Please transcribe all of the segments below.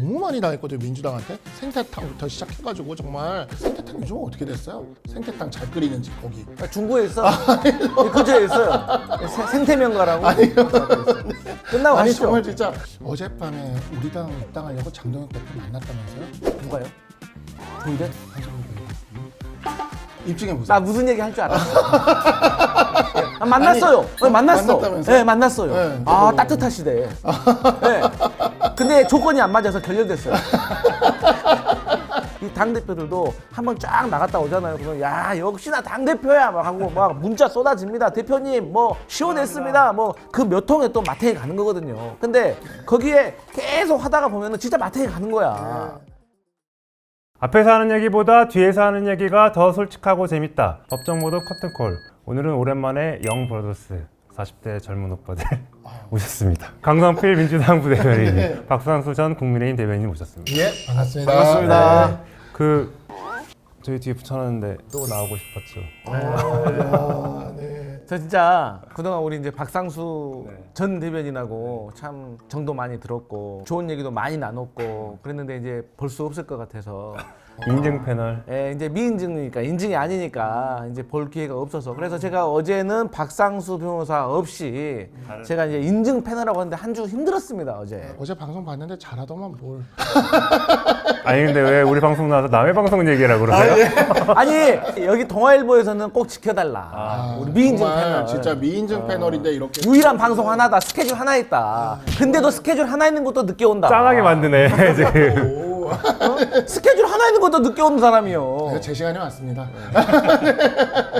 너무 많이 당했거든요, 민주당한테. 생태탕부터 시작해가지고 정말. 생태탕 요즘은 어떻게 됐어요? 생태탕 잘 끓이는지 거기. 중구에 있어. 그저에 있어요. 생태명가라고. 아니요. 끝나고 아니 가시죠. 정말 진짜 어젯밤에 우리 당 입당하려고 장동혁 대표 만났다면서요? 누가요? 조이대? 입증해보세요. 나 무슨 얘기 할 줄 알았어. 만났어요. 아니, 만났어. 만났다면서요? 네, 만났어요. 네, 아, 저도. 따뜻하시대. 네. 근데 조건이 안 맞아서 결렬됐어요. 이 당대표들도 한번 쫙 나갔다 오잖아요. 그러면 야, 역시나 당대표야 막 하고 막 문자 쏟아집니다. 대표님 뭐 시원했습니다. 뭐 그 몇 통에 또 마탱이 가는 거거든요. 근데 거기에 계속 하다가 보면은 진짜 마탱이 가는 거야. 앞에서 하는 얘기보다 뒤에서 하는 얘기가 더 솔직하고 재밌다. 법정 모드 커튼콜. 오늘은 오랜만에 영 브라더스 40대 젊은 오빠들 오셨습니다. 강성필 민주당 부대변인, 박상수 전 국민의힘 대변인 오셨습니다. 예, 반갑습니다. 반갑습니다. 네. 저희 뒤에 붙여놨는데 또 나오고 싶었죠. 아, 네. 저 진짜 그동안 우리 이제 박상수 전 대변인하고 참 정도 많이 들었고 좋은 얘기도 많이 나눴고 그랬는데 이제 볼 수 없을 것 같아서 인증 패널. 예, 이제 미인증이니까 인증이 아니니까 이제 볼 기회가 없어서 그래서 제가 어제는 박상수 변호사 없이 제가 이제 인증 패널하고 하는데 한 주 힘들었습니다 어제. 어제 방송 봤는데 잘하더만 뭘. 아니 근데 왜 우리 방송 나와서 남의 방송 얘기라고 그러세요? 아니 여기 동아일보에서는 꼭 지켜달라. 우리 미인증 정말 패널. 진짜 미인증 패널인데 이렇게 유일한 방송 하나다. 스케줄 하나 있다. 근데도 스케줄 하나 있는 것도 늦게 온다. 짠하게 만드네 지금. 오. 스케줄 하나 있는 것도 늦게 오는 사람이요. 제 시간이 왔습니다.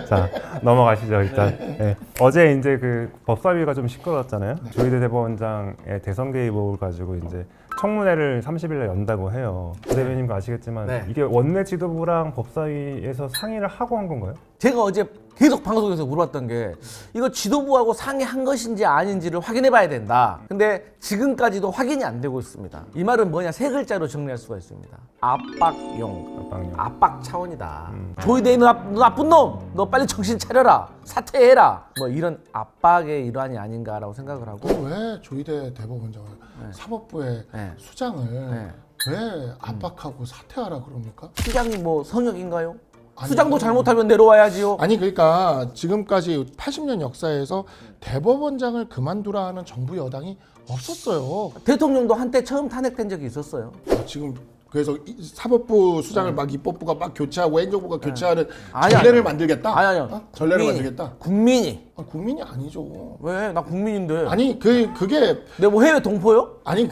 자 넘어가시죠 일단. 네. 어제 이제 그 법사위가 좀 시끄러웠잖아요. 조희대 대법원장의 대선 개입 의혹을 가지고 이제 청문회를 30일에 연다고 해요. 부 대변인도 아시겠지만 네. 이게 원내 지도부랑 법사위에서 상의를 하고 한 건가요? 제가 어제 계속 방송에서 물어봤던 게 이거 지도부하고 상의한 것인지 아닌지를 확인해 봐야 된다. 근데 지금까지도 확인이 안 되고 있습니다. 이 말은 뭐냐? 세 글자로 정리할 수가 있습니다. 압박용. 압박용. 압박 차원이다. 조이대이 너 나쁜 놈! 너 빨리 정신 차려라. 사퇴해라. 뭐 이런 압박의 일환이 아닌가라고 생각을 하고 왜 조희대 대법원장을 사법부의 네. 수장을 네. 왜 압박하고 사퇴하라 그럽니까? 수장이 뭐 성역인가요? 아니, 수장도 잘못하면 내려와야지요. 아니 그러니까 지금까지 80년 역사에서 대법원장을 그만두라 하는 정부 여당이 없었어요. 대통령도 한때 처음 탄핵된 적이 있었어요. 지금 그래서 사법부 수장을 막 입법부가 막 교체하고 행정부가 교체하는 아니, 전례를 아니. 만들겠다? 아니요. 어? 전례를 만들겠다? 국민이. 국민이 아니죠. 왜? 나 국민인데. 아니 그게 내가 뭐 해외 동포요? 아니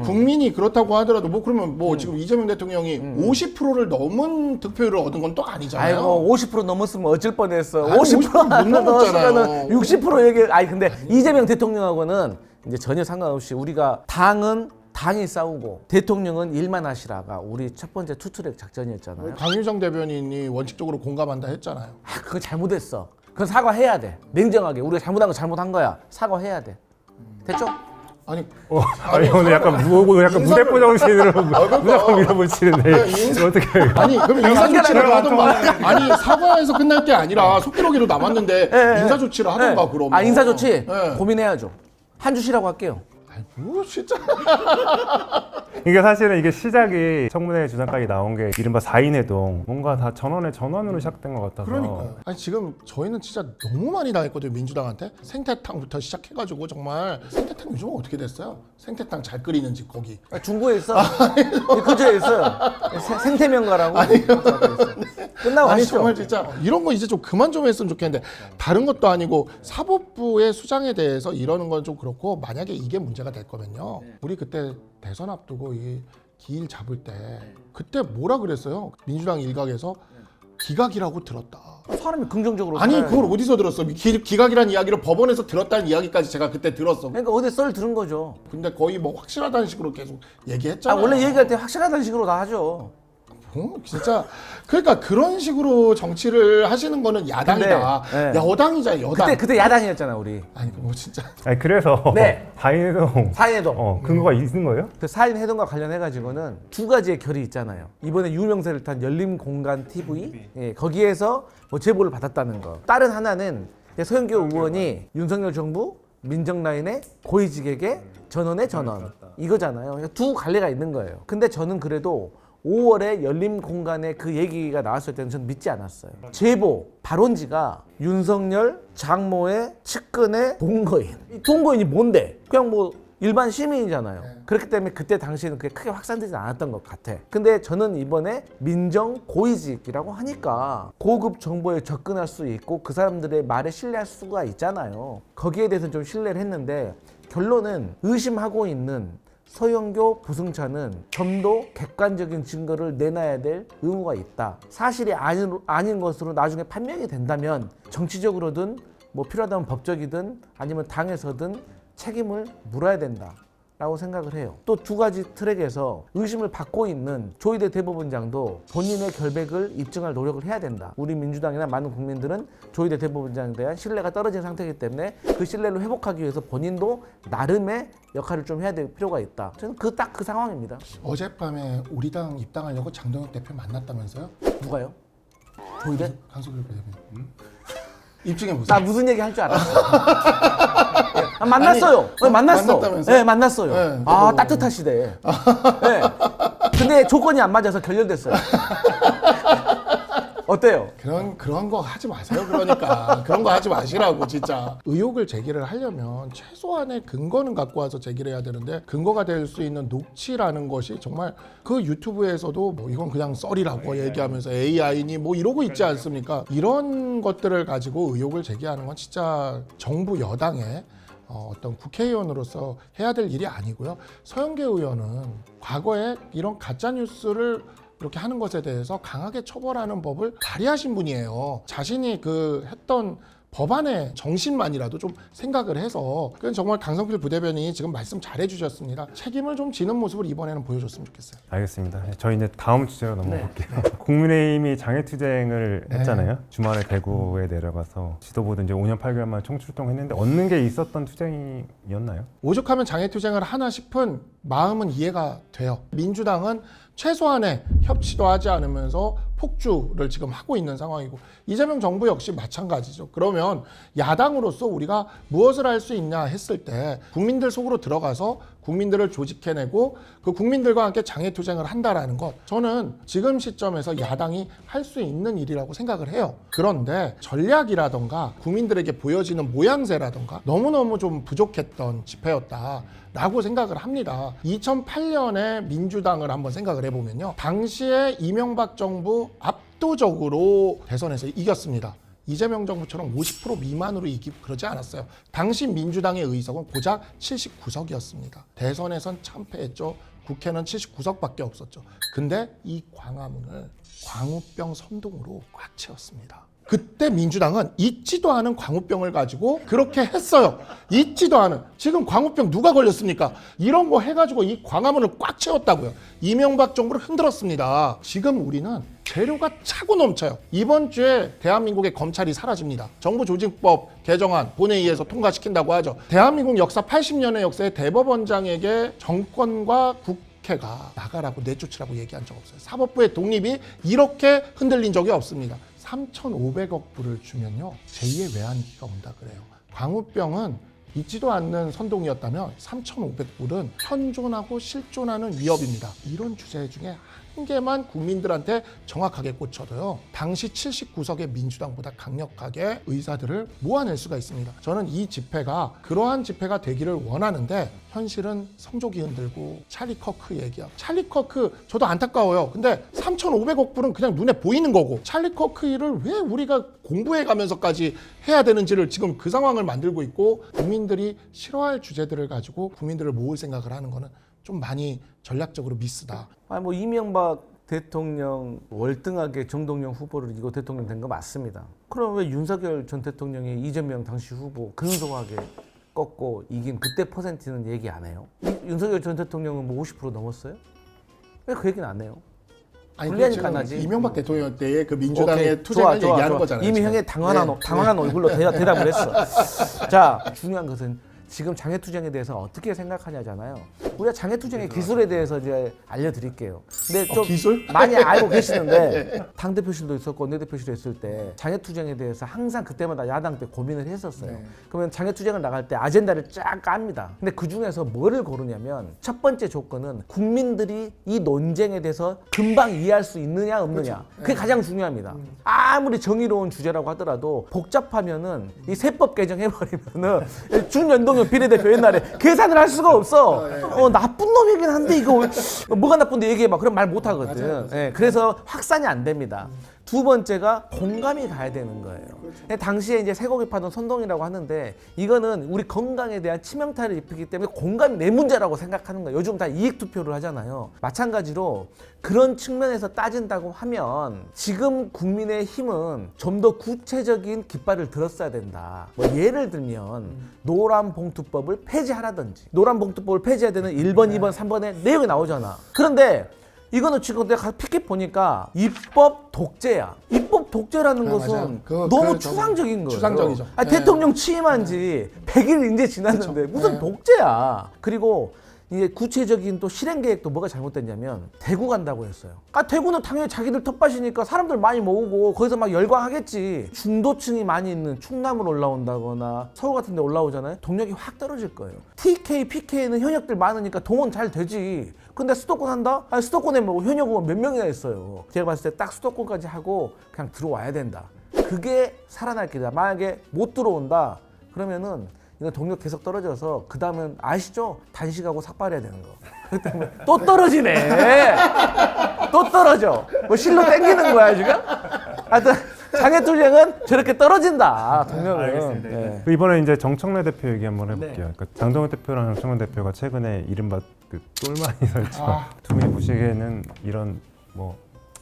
국민이 그렇다고 하더라도 뭐 그러면 뭐 지금 이재명 대통령이 50%를 넘은 득표율을 얻은 건 또 아니잖아요. 아이고 50% 넘었으면 어쩔 뻔했어. 아니, 50% 50%못 넘었잖아요. 넘었으면은 60% 얘기. 아니 근데 이재명 대통령하고는 이제 전혀 상관없이 우리가 당이 싸우고 대통령은 일만 하시라가 우리 첫 번째 투트랙 작전이었잖아요. 강유정 대변인이 원칙적으로 공감한다 했잖아요. 아, 그건 잘못했어. 그건 사과해야 돼. 냉정하게 우리가 잘못한 거 잘못한 거야. 사과해야 돼. 됐죠? 아니 아니 오늘 약간 무거고 약간 인사를- 무대포 정신으로 무조건 밀어붙이는데 어떻게 아니 그럼 인사 조치를 하던가. 아니 사과해서 끝날 게 아니라 속기록이로 남았는데 인사 조치를 하던가 그러면. 아 인사 조치 네. 고민해야죠. 한 주 쉬라고 할게요. 아니 뭐 진짜. 이게 사실은 이게 시작이 청문회 주장까지 나온 게 이른바 4인 회동 뭔가 다 전원으로 시작된 것 같아서 그러니까요. 아니 지금 저희는 진짜 너무 많이 당했거든요, 민주당한테. 생태탕부터 시작해가지고 정말. 생태탕 요즘은 어떻게 됐어요? 생태탕 잘 끓이는지 거기. 중구에 있어. 그저에 있어요. 생태명가라고. 끝나고 아니 가시죠. 정말 진짜 이런 거 이제 좀 그만 좀 했으면 좋겠는데, 다른 것도 아니고 사법부의 수장에 대해서 이러는 건 좀 그렇고, 만약에 이게 문제가 될 거면요, 우리 그때 대선 앞두고 이 기일 잡을 때 그때 뭐라 그랬어요? 민주당 일각에서 기각이라고 들었다. 사람이 긍정적으로 아니 살아야지. 그걸 어디서 들었어? 기각이라는 이야기를 법원에서 들었다는 이야기까지 제가 그때 들었어. 그러니까 어디 썰 들은 거죠. 근데 거의 뭐 확실하다는 식으로 계속 아, 얘기했잖아요. 원래 얘기할 때 확실하다는 식으로 다 하죠. 진짜 그러니까 그런 식으로 정치를 하시는 거는 야당이다. 근데, 네. 여당이잖아, 여당. 그때 야당이었잖아 우리. 아니 뭐 진짜. 아니 그래서 네. 4인 회동 4인 회동. 근거가 있는 거예요? 그 4인 회동과 관련해 가지고는 두 가지의 결이 있잖아요. 이번에 유명세를 탄 열린공간 TV 예, 거기에서 뭐 제보를 받았다는 거. 다른 하나는 서영교 의원이 윤석열 정부 민정라인의 고위직에게 전원의 전원. 이거잖아요. 두 갈래가 있는 거예요. 근데 저는 그래도 5월에 열린 공간에 그 얘기가 나왔을 때는 저는 믿지 않았어요. 제보, 발원지가 윤석열, 장모의 측근의 동거인. 이 동거인이 뭔데? 그냥 뭐 일반 시민이잖아요. 그렇기 때문에 그때 당시에는 그게 크게 확산되지 않았던 것 같아. 근데 저는 이번에 민정 고위직이라고 하니까 고급 정보에 접근할 수 있고 그 사람들의 말에 신뢰할 수가 있잖아요. 거기에 대해서 좀 신뢰를 했는데 결론은 의심하고 있는 서영교 부승차는 좀 더 객관적인 증거를 내놔야 될 의무가 있다. 사실이 아닌 것으로 나중에 판명이 된다면 정치적으로든 뭐 필요하다면 법적이든 아니면 당에서든 책임을 물어야 된다 라고 생각을 해요. 또 두 가지 트랙에서 의심을 받고 있는 조희대 대법원장도 본인의 결백을 입증할 노력을 해야 된다. 우리 민주당이나 많은 국민들은 조희대 대법원장에 대한 신뢰가 떨어진 상태이기 때문에 그 신뢰를 회복하기 위해서 본인도 나름의 역할을 좀 해야 될 필요가 있다. 저는 딱 그 상황입니다. 어젯밤에 우리 당 입당하려고 장동혁 대표 만났다면서요? 누가요? 조희대? 강석일 대표님. 입증해 보세요. 나 무슨 얘기 할 줄 알았어. 만났어요. 네, 만났어. 만났다면서요? 네, 만났어요. 네, 아, 저도- 따뜻하시대. 네. 근데 조건이 안 맞아서 결렬됐어요. 어때요? 그런 거 하지 마세요. 그러니까 그런 거 하지 마시라고 진짜. 의혹을 제기를 하려면 최소한의 근거는 갖고 와서 제기를 해야 되는데 근거가 될 수 있는 녹취라는 것이 정말 그 유튜브에서도 뭐 이건 그냥 썰이라고 얘기하면서 AI니 뭐 이러고 있지 않습니까? 이런 것들을 가지고 의혹을 제기하는 건 진짜 정부 여당의 어떤 국회의원으로서 해야 될 일이 아니고요. 서영교 의원은 과거에 이런 가짜 뉴스를 이렇게 하는 것에 대해서 강하게 처벌하는 법을 발의하신 분이에요. 자신이 그 했던 법안의 정신만이라도 좀 생각을 해서 그건 정말 강성필 부대변인이 지금 말씀 잘 해주셨습니다. 책임을 좀 지는 모습을 이번에는 보여줬으면 좋겠어요. 알겠습니다. 저희 이제 다음 주제로 넘어갈게요. 국민의힘이 장애투쟁을 했잖아요. 주말에 대구에 내려가서 지도부도 이제 5년 8개월 만에 총출동했는데 얻는 게 있었던 투쟁이었나요? 오죽하면 장애투쟁을 하나 싶은 마음은 이해가 돼요. 민주당은 최소한의 협치도 하지 않으면서 폭주를 지금 하고 있는 상황이고 이재명 정부 역시 마찬가지죠. 그러면 야당으로서 우리가 무엇을 할 수 있냐 했을 때 국민들 속으로 들어가서 국민들을 조직해내고 그 국민들과 함께 장애투쟁을 한다라는 것, 저는 지금 시점에서 야당이 할 수 있는 일이라고 생각을 해요. 그런데 전략이라던가 국민들에게 보여지는 모양새라던가 너무너무 좀 부족했던 집회였다 라고 생각을 합니다. 2008년에 민주당을 한번 생각을 해보면요, 당시에 이명박 정부 압도적으로 대선에서 이겼습니다. 이재명 정부처럼 50% 미만으로 이기고 그러지 않았어요. 당시 민주당의 의석은 고작 79석이었습니다. 대선에선 참패했죠. 국회는 79석밖에 없었죠. 근데 이 광화문을 광우병 선동으로 꽉 채웠습니다. 그때 민주당은 잊지도 않은 광우병을 가지고 그렇게 했어요. 잊지도 않은. 지금 광우병 누가 걸렸습니까? 이런 거 해가지고 이 광화문을 꽉 채웠다고요. 이명박 정부를 흔들었습니다. 지금 우리는 재료가 차고 넘쳐요. 이번 주에 대한민국의 검찰이 사라집니다. 정부조직법 개정안 본회의에서 통과시킨다고 하죠. 대한민국 역사 80년의 역사에 대법원장에게 정권과 국회가 나가라고 내쫓으라고 얘기한 적 없어요. 사법부의 독립이 이렇게 흔들린 적이 없습니다. 3,500억 불을 주면요, 제2의 외환위기가 온다 그래요. 광우병은 잊지도 않는 선동이었다면 3,500불은 현존하고 실존하는 위협입니다. 이런 주제 중에 한 개만 국민들한테 정확하게 꽂혀도요, 당시 79석의 민주당보다 강력하게 의사들을 모아낼 수가 있습니다. 저는 이 집회가 그러한 집회가 되기를 원하는데 현실은 성조기 흔들고 찰리 커크 얘기하고, 찰리 커크 저도 안타까워요. 근데 3,500억 불은 그냥 눈에 보이는 거고 찰리 커크 일을 왜 우리가 공부해 가면서까지 해야 되는지를 지금 그 상황을 만들고 있고, 국민들이 싫어할 주제들을 가지고 국민들을 모을 생각을 하는 거는 좀 많이 전략적으로 미스다. 아니 뭐 이명박 대통령 월등하게 정동영 후보를 이기고 대통령 된 거 맞습니다. 그럼 왜 윤석열 전 대통령이 이재명 당시 후보 근소하게 꺾고 이긴 그때 퍼센트는 얘기 안 해요? 윤석열 전 대통령은 뭐 50% 넘었어요? 왜 그 얘기는 안 해요? 아니, 불리하니까 지금 나지. 이명박 대통령 때의 그 민주당의 오케이, 투쟁을 좋아, 얘기하는 좋아. 거잖아요. 이미 지금. 형의 당황한 얼굴로 대답을 했어. 자, 중요한 것은 지금 장애투쟁에 대해서 어떻게 생각하냐잖아요. 우리가 장애투쟁의 기술에 대해서 이제 알려드릴게요. 근데 좀 기술? 많이 알고 계시는데 당대표실도 있었고 원내대표실에 있을 때 장애투쟁에 대해서 항상 그때마다 야당 때 고민을 했었어요. 그러면 장애투쟁을 나갈 때 아젠다를 쫙 깝니다. 근데 그 중에서 뭐를 고르냐면 첫 번째 조건은 국민들이 이 논쟁에 대해서 금방 이해할 수 있느냐 없느냐. 그게 가장 중요합니다. 아무리 정의로운 주제라고 하더라도 복잡하면은 이 세법 개정해버리면은 준연동형 비례대표 옛날에 계산을 할 수가 없어. 나쁜 놈이긴 한데 이거 뭐가 나쁜데 얘기해봐. 그럼 말 못하거든. 예, 그래서 확산이 안 됩니다. 두 번째가 공감이 가야 되는 거예요. 당시에 이제 쇠고기 파던 선동이라고 하는데 이거는 우리 건강에 대한 치명타를 입히기 때문에 공감이 내 문제라고 생각하는 거예요. 요즘 다 이익 투표를 하잖아요. 마찬가지로 그런 측면에서 따진다고 하면 지금 국민의 힘은 좀 더 구체적인 깃발을 들었어야 된다. 뭐 예를 들면 노란봉투법을 폐지하라든지 노란봉투법을 폐지해야 되는 1번, 2번, 3번에 내용이 나오잖아. 그런데 이거는 지금 내가 피켓 보니까 입법 독재야. 입법 독재라는 것은 너무 추상적인 거예요. 추상적이죠. 대통령 취임한 지 100일 이제 지났는데 무슨 독재야. 그리고 이게 구체적인 또 실행 계획도 뭐가 잘못됐냐면 대구 간다고 했어요. 대구는 당연히 자기들 텃밭이니까 사람들 많이 모으고 거기서 막 열광하겠지. 중도층이 많이 있는 충남으로 올라온다거나 서울 같은 데 올라오잖아요. 동력이 확 떨어질 거예요. TK, PK는 현역들 많으니까 동원 잘 되지. 근데 수도권 한다? 수도권에 뭐 현역 의원 몇 명이나 있어요. 제가 봤을 때 딱 수도권까지 하고 그냥 들어와야 된다. 그게 살아날 길이다. 만약에 못 들어온다 그러면은 이거 동력 계속 떨어져서 그 다음은 아시죠? 단식하고 삭발해야 되는 거. 그렇기 때문에 또 떨어지네. 또 떨어져. 뭐 실로 땡기는 거야 지금? 하여튼 장애투쟁은 저렇게 떨어진다. 동력은. 알겠습니다. 네. 이번에 이제 정청래 대표 얘기 한번 해볼게요. 그러니까 장동혁 대표랑 정청래 대표가 최근에 이른바 그 똘마니 설정 두 분이 보시기에는 이런 뭐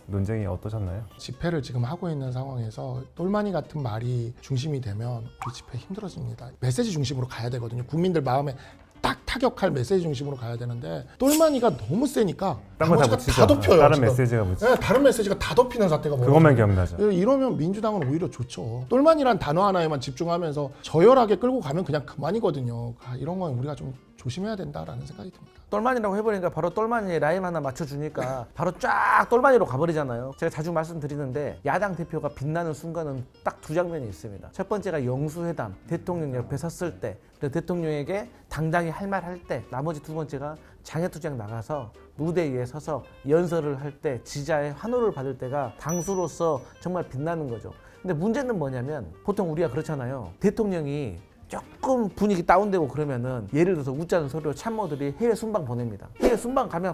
논쟁이 어떠셨나요? 집회를 지금 하고 있는 상황에서 똘마니 같은 말이 중심이 되면 우리 집회 힘들어집니다. 메시지 중심으로 가야 되거든요. 국민들 마음에 딱 타격할 메시지 중심으로 가야 되는데 똘마니가 너무 세니까 딴 거 다 나머지가 묻히죠. 다 덮여요. 다른 지금. 메시지가 묻히죠. 네, 다른 메시지가 다 덮이는 사태가 그것만 벌어져요. 기억나죠. 이러면 민주당은 오히려 좋죠. 똘마니란 단어 하나에만 집중하면서 저열하게 끌고 가면 그냥 그만이거든요. 이런 건 우리가 좀 조심해야 된다라는 생각이 듭니다. 똘마니라고 해버리니까 바로 똘마니에 라인 하나 맞춰주니까 바로 쫙 똘마니로 가버리잖아요. 제가 자주 말씀드리는데 야당 대표가 빛나는 순간은 딱 두 장면이 있습니다. 첫 번째가 영수회담, 대통령 옆에 섰을 때, 대통령에게 당당히 할 말 할 때, 나머지 두 번째가 장애투쟁 나가서 무대 위에 서서 연설을 할 때 지자의 환호를 받을 때가 당수로서 정말 빛나는 거죠. 근데 문제는 뭐냐면 보통 우리가 그렇잖아요. 대통령이 조금 분위기 다운되고 그러면은 예를 들어서 웃자는 소리로 참모들이 해외 순방 보냅니다. 해외 순방 가면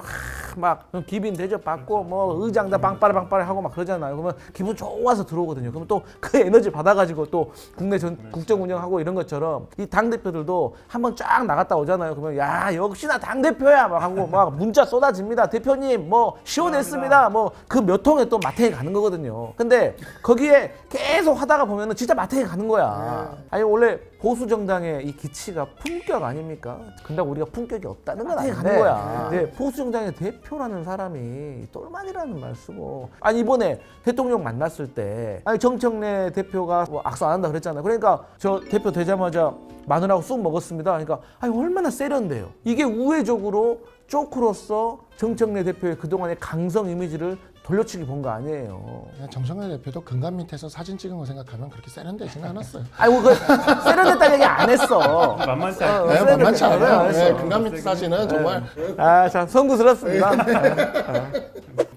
막 기빈 대접 받고 뭐 의장다 빵빠레 하고 막 그러잖아요. 그러면 기분 좋아서 들어오거든요. 그러면 또 그 에너지 받아가지고 또 국내 국정 운영하고 이런 것처럼 이 당 대표들도 한번 쫙 나갔다 오잖아요. 그러면 야 역시나 당 대표야 막 하고 막 문자 쏟아집니다. 대표님 뭐 시원했습니다. 뭐 그 몇 통에 또 마탱이 가는 거거든요. 근데 거기에 계속 하다가 보면은 진짜 마탱이 가는 거야. 아니 원래 보수 정당의 이 기치가 품격 아닙니까? 근데 우리가 품격이 없다는 건 아닌데 가는 거야. 네, 보수 정당의 대표라는 사람이 똘마니라는 말 쓰고 아니 이번에 대통령 만났을 때 아니 정청래 대표가 뭐 악수 안 한다 그랬잖아요. 그러니까 저 대표 되자마자 마누라하고 쑥 먹었습니다. 그러니까 아니 얼마나 세련돼요. 이게 우회적으로 쪼크로서 정청래 대표의 그동안의 강성 이미지를 돌려치기 본 거 아니에요. 정청래 대표도 금감 밑에서 사진 찍은 거 생각하면 그렇게 세련되지는 않았어요. 아이고 그 세련됐다는 얘기 안 했어. 만만치 않죠. 네, 만만치 않아요. 안 했어. 금감 밑 사진은 정말 참 성구스럽습니다.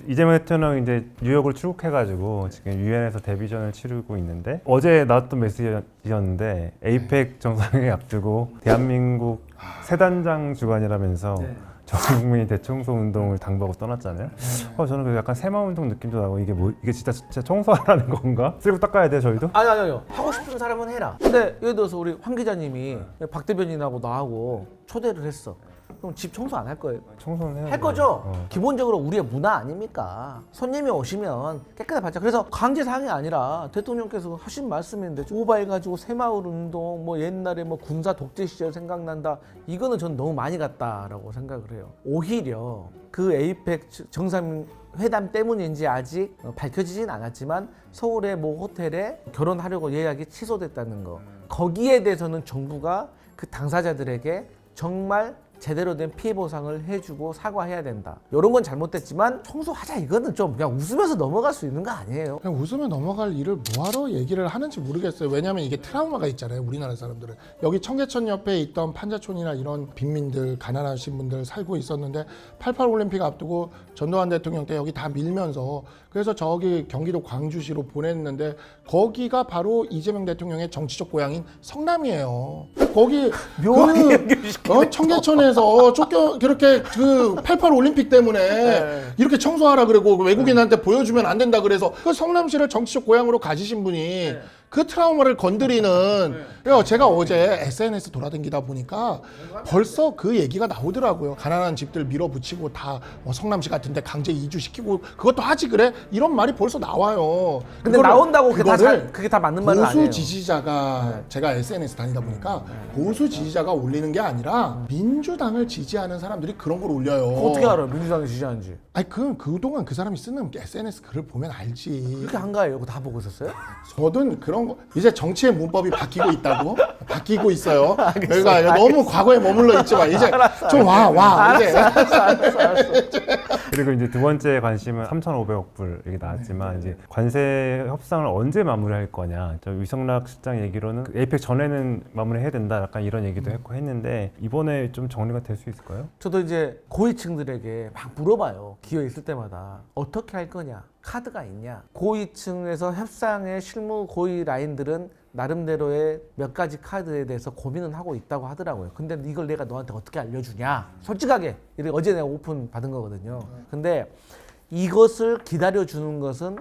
이재명 대통령 이제 뉴욕을 출국해가지고 지금 유엔에서 데뷔전을 치르고 있는데 어제 나왔던 메시지였는데 에이펙 정상회의 앞두고 대한민국 세단장 주관이라면서 전 국민이 대청소 운동을 당부하고 떠났잖아요. 저는 그 약간 새마을 운동 느낌도 나고 이게 진짜 청소하라는 건가? 쓸고 닦아야 돼 저희도? 아니요. 하고 싶은 사람은 해라. 근데 예를 들어서 우리 황 기자님이 박 대변인하고 나하고 초대를 했어. 그럼 집 청소 안 할 거예요? 청소는 해야 할 거죠? 기본적으로 우리의 문화 아닙니까? 손님이 오시면 깨끗하게 받자. 그래서 강제 사항이 아니라 대통령께서 하신 말씀인데 오바해가지고 새마을 운동 뭐 옛날에 뭐 군사 독재 시절 생각난다. 이거는 전 너무 많이 갔다라고 생각을 해요. 오히려 그 에이펙 정상회담 때문인지 아직 밝혀지진 않았지만 서울의 모 호텔에 결혼하려고 예약이 취소됐다는 거. 거기에 대해서는 정부가 그 당사자들에게 정말 제대로 된 피해 보상을 해주고 사과해야 된다. 이런 건 잘못됐지만 청소하자 이거는 좀 그냥 웃으면서 넘어갈 수 있는 거 아니에요? 그냥 웃으면 넘어갈 일을 뭐하러 얘기를 하는지 모르겠어요. 왜냐하면 이게 트라우마가 있잖아요. 우리나라 사람들은. 여기 청계천 옆에 있던 판자촌이나 이런 빈민들, 가난하신 분들 살고 있었는데 88 올림픽 앞두고 전두환 대통령 때 여기 다 밀면서 그래서 저기 경기도 광주시로 보냈는데 거기가 바로 이재명 대통령의 정치적 고향인 성남이에요. 거기 묘하게 청계천에서 그렇게 그 88 올림픽 때문에 이렇게 청소하라 그러고 외국인한테 보여주면 안 된다 그래서 그 성남시를 정치적 고향으로 가지신 분이 그 트라우마를 건드리는 제가 어제 SNS 돌아다니다 보니까 벌써 그 얘기가 나오더라고요. 가난한 집들 밀어붙이고 다 성남시 같은데 강제 이주시키고 그것도 하지 그래? 이런 말이 벌써 나와요. 근데 나온다고 그게 다 맞는 말은 아니에요. 보수 지지자가 제가 SNS 다니다 보니까 보수 지지자가 올리는 게 아니라 민주당을 지지하는 사람들이 그런 걸 올려요. 어떻게 알아요? 민주당이 지지하는지. 아니 그동안 그 사람이 쓰는 SNS 글을 보면 알지. 그렇게 한가해요? 그거 다 보고 있었어요? 저는 그런 거 이제 정치의 문법이 바뀌고 있다고 바뀌고 있어요. 그러니까 너무 과거에 머물러 있지 마. 이제 좀 와 이제. 알았어. 그리고 이제 두 번째 관심은 3,500억 불 얘기 나왔지만 이제 관세 협상을 언제 마무리할 거냐. 저 위성락 실장 얘기로는 에이펙 전에는 마무리해야 된다. 약간 이런 얘기도 했는데 이번에 좀 정리가 될 수 있을까요? 저도 이제 고위층들에게 막 물어봐요. 기회 있을 때마다 어떻게 할 거냐, 카드가 있냐. 고위층에서 협상의 실무 고위 라인들은 나름대로의 몇 가지 카드에 대해서 고민은 하고 있다고 하더라고요. 근데 이걸 내가 너한테 어떻게 알려주냐. 솔직하게 어제 내가 오픈 받은 거거든요. 근데 이것을 기다려주는 것은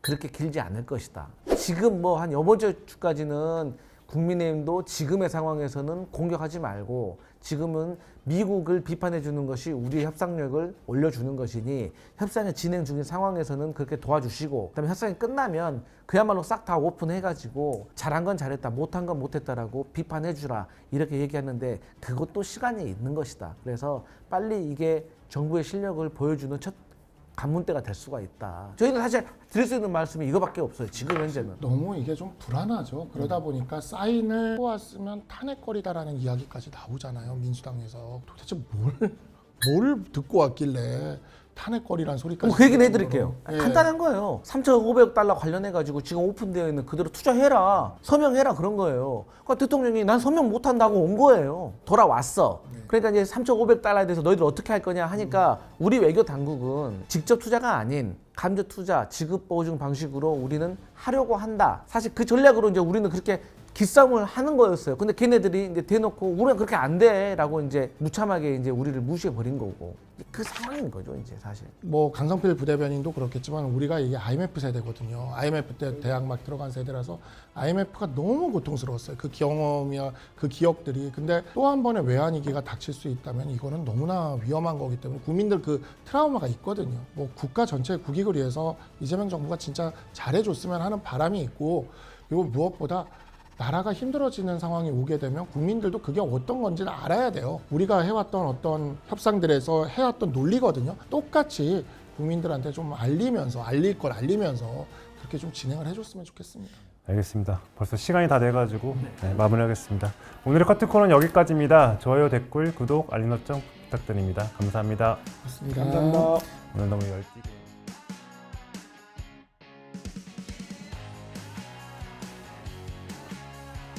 그렇게 길지 않을 것이다. 지금 뭐 한 이번 주까지는 국민의힘도 지금의 상황에서는 공격하지 말고 지금은 미국을 비판해 주는 것이 우리의 협상력을 올려주는 것이니 협상이 진행 중인 상황에서는 그렇게 도와주시고 그다음에 협상이 끝나면 그야말로 싹 다 오픈해가지고 잘한 건 잘했다 못한 건 못했다라고 비판해 주라 이렇게 얘기하는데 그것도 시간이 있는 것이다. 그래서 빨리 이게 정부의 실력을 보여주는 첫 관문대가 될 수가 있다. 저희는 사실 드릴 수 있는 말씀이 이거밖에 없어요. 지금 현재는. 너무 이게 좀 불안하죠. 그러다 보니까 사인을 뽑았으면 탄핵거리다라는 이야기까지 나오잖아요. 민주당에서 도대체 뭘 듣고 왔길래 탄핵거리란 소리까지. 그 얘기는 해드릴게요. 예. 간단한 거예요. 3,500억 달러 관련해가지고 지금 오픈되어 있는 그대로 투자해라. 서명해라 그런 거예요. 그러니까 대통령이 난 서명 못한다고 온 거예요. 돌아왔어. 그러니까 이제 3,500 달러에 대해서 너희들 어떻게 할 거냐 하니까 우리 외교 당국은 직접 투자가 아닌 간접 투자, 지급 보증 방식으로 우리는 하려고 한다. 사실 그 전략으로 이제 우리는 그렇게 기싸움을 하는 거였어요. 근데 걔네들이 이제 대놓고 우리는 그렇게 안 돼라고 이제 무참하게 이제 우리를 무시해 버린 거고 그 상황인 거죠 이제 사실. 뭐 강성필 부대변인도 그렇겠지만 우리가 이게 IMF 세대거든요. IMF 때 대학 막 들어간 세대라서 IMF가 너무 고통스러웠어요. 그 경험이야 그 기억들이. 근데 또 한 번의 외환위기가 닥칠 수 있다면 이거는 너무나 위험한 거기 때문에 국민들 그 트라우마가 있거든요. 뭐 국가 전체의 국익을 위해서 이재명 정부가 진짜 잘해줬으면 하는 바람이 있고 그리고 무엇보다 나라가 힘들어지는 상황이 오게 되면 국민들도 그게 어떤 건지는 알아야 돼요. 우리가 해왔던 어떤 협상들에서 해왔던 논리거든요. 똑같이 국민들한테 좀 알릴 걸 알리면서 그렇게 좀 진행을 해줬으면 좋겠습니다. 알겠습니다. 벌써 시간이 다 돼가지고 마무리하겠습니다. 오늘의 커트콜은 여기까지입니다. 좋아요, 댓글, 구독, 알림 설정 부탁드립니다. 감사합니다. 맞습니다. 감사합니다. 오늘 너무 열띠게